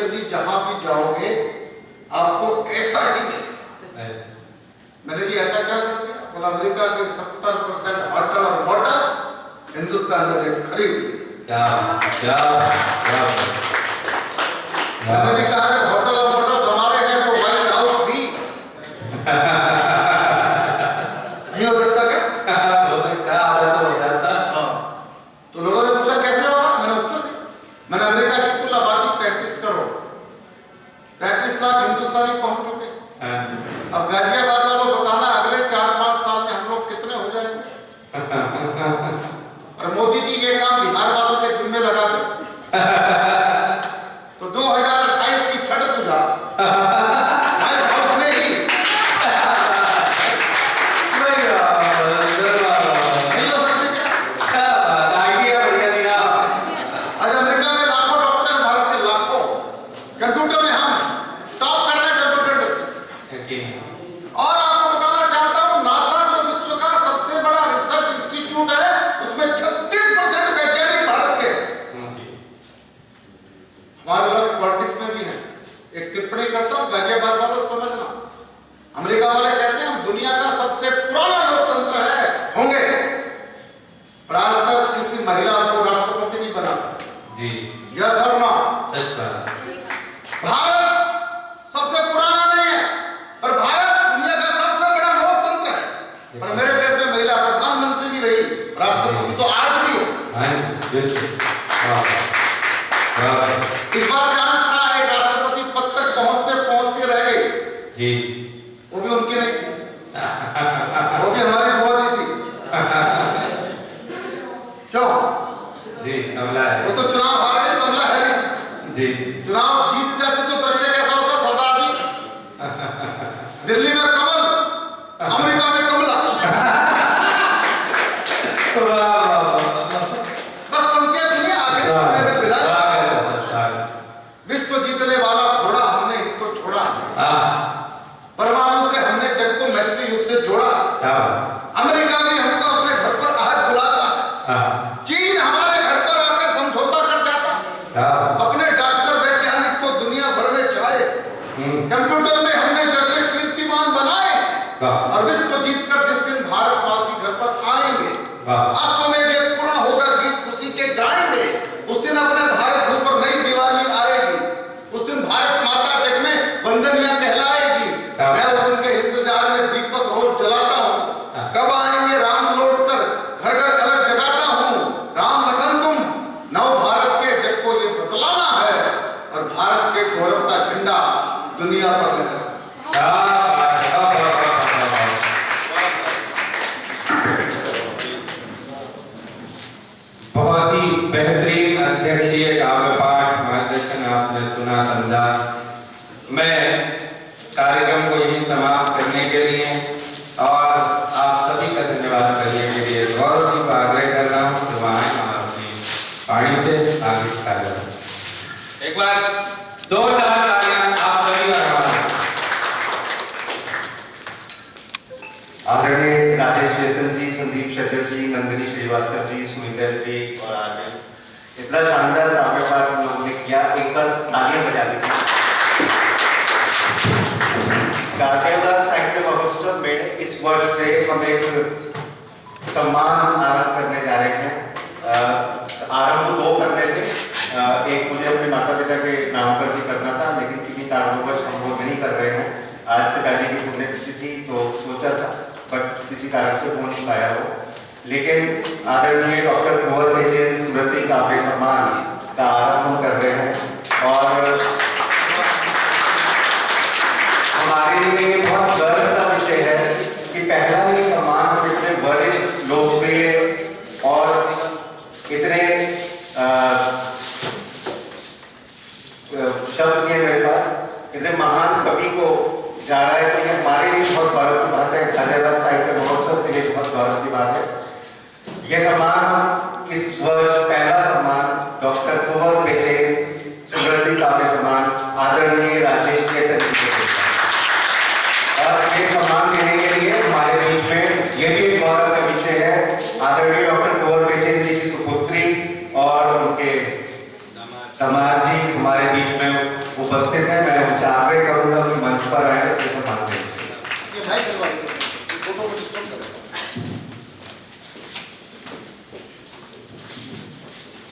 Minister जी जहां भी जाओगे आपको ऐसा ही मिलेगा। मैंने जी ऐसा क्या कर दिया? बोला अमेरिका के 70% होटल और मोटर्स हिंदुस्तान में खरीद लिए। मैंने भी कहा होटल और मोटर्स हमारे हैं तो व्हाइट हाउस भी नहीं हो सकता क्या? हो सकता, आधा तो हो जाता। तो लोगों ने पूछा कैसे होगा? मैंने उत्तर दिया, मैंने अमेरिका की कुल आबादी 35 करोड़, 35 लाख हिंदुस्तानी पहुंच चुके। अब गाजियाबाद वालों बताना अगले 4-5 साल में हम लोग कितने हो जाएंगे? और मोदी जी ये काम बिहार वालों के जिम्मे लगा दे तो 2028 की छठ पूजा व्हाइट हाउस में ही नहीं हो सकती क्या? आज अमेरिका में लाखों डॉक्टर हैं, भारत के लाखों। कंप्यूटर में हम टॉप कर रहे हैं कंप्यूटर इंडस्ट्री। और आपको बताना चाहता हूं नासा जो विश्व का सबसे बड़ा रिसर्च इंस्टीट्यूट है उसमें 36% वैज्ञानिक भारत के। हमारे लोग पॉलिटिक्स में भी हैं। एक टिप्पणी करता हूं गाजियाबाद वालों समझना, अमेरिका वाले कहते हैं हम दुनिया का सबसे पुराना लोकतंत्र है, होंगे, पर आज तक किसी महिला को राष्ट्रपति नहीं बना जी। यस और नो? सच बात। भारत सबसे पुराना नहीं है पर भारत दुनिया का सबसे बड़ा लोकतंत्र है। पर मेरे देश में महिला प्रधानमंत्री भी रही, राष्ट्रपति तो आज भी है। इस बार चांस था एक राष्ट्रपति पद तक पहुंचते पहुंचते रह गए जी। वो भी उनकी नहीं थी, वो भी हमारी बुआ जी थी। क्यों जी? कमला है वो तो चुनाव हार गए, कमला हैरिस जी। चुनाव जीत जाती तो दृश्य कैसा होता? सरदार जी दिल्ली में कमल, अमेरिका में कमला। बस पंक्तियां सुनिए आखिर में विदाई। विश्व जीतने वाला घोड़ा हमने ही तो छोड़ा, परमाणु से हमने जग को मैत्री युग से जोड़ा। अमेरिका भी हमको अपने घर पर आहट बुलाता, चीन हमारे घर पर आकर समझौता कर जाता, अपने डॉक्टर वैज्ञानिक तो दुनिया भर में चाहे, कंप्यूटर में हमने जग में कीर्तिमान बनाए। और विश्व जीतकर जिस दिन भारतवासी घर पर आएंगे, अश्वमेध पूर्ण होगा, गीत खुशी के गाएंगे, उस दिन अपने भारत भूमि पर नई दिवाली आएगी, उस दिन भारत माता जग में वंदनीय कहलाएगी। मैं उस दिन के इंतजार में दीपक रोज जलाता हूँ, कब आएंगे राम लौट कर, घर घर अलग जगाता हूँ। राम लखन तुम नव भारत के जग को ये बतलाना है और भारत के गौरव का झंडा दुनिया पर लहराना। बहुत ही बेहतरीन अध्यक्षीय काव्य पाठ मार्गदर्शन आपने सुना समझा। मैं कार्यक्रम को यहीं समाप्त करने के लिए और आप सभी का धन्यवाद करने के लिए गौरव जी को आग्रह कर रहा हूँ तो वहाँ अपनी वाणी से आगे कर। एक बार जोरदार तालियां आप सभी का। आदरणीय राजेश चेतन जी, संदीप शचर जी, नंदिनी श्रीवास्तव जी, सुनीता जी और आगे इतना शानदार काव्य पाठ हम लोगों ने किया। एक बार तालियां बजा दीजिए। गाजियाबाद साहित्य महोत्सव में इस वर्ष से हम एक सम्मान आरंभ करने जा रहे हैं। आरंभ तो 2 करने थे, एक मुझे अपने माता पिता के नाम पर भी करना था, लेकिन किसी कारणवश हम वो नहीं कर रहे हैं। आज पिताजी की पुण्यतिथि थी तो सोचा था, बट किसी कारण से हो नहीं पाया वो। लेकिन आदरणीय डॉक्टर कुंवर बेचैन स्मृति काव्य सम्मान का आरंभ हम कर रहे हैं और हमारे लिए बहुत गर्व का विषय है कि पहला ही सम्मान हम इतने वरिष्ठ, लोकप्रिय और इतने शब्द के मेरे पास इतने महान कवि को जा रहा है, तो ये हमारे लिए बहुत गौरव की बात है। गाजियाबाद साहित्य महोत्सव के लिए बहुत गौरव की बात है। ये सम्मान इस वर्ष पहला सम्मान डॉक्टर कुंवर बेचैन स्मृति काव्य सम्मान आदरणीय राजेश चेतन जी को देता है। और ये सम्मान देने के लिए हमारे बीच में ये भी एक गौरव का विषय है, आदरणीय डॉक्टर कुंवर बेचैन जी की सुपुत्री और उनके दामाद जी हमारे बीच में उपस्थित हैं, मैं उनसे आग्रह करूंगा कि मंच पर आए, इसे सम्मान दें। ये भाई करवाइए, फोटो को डिस्टर्ब करें।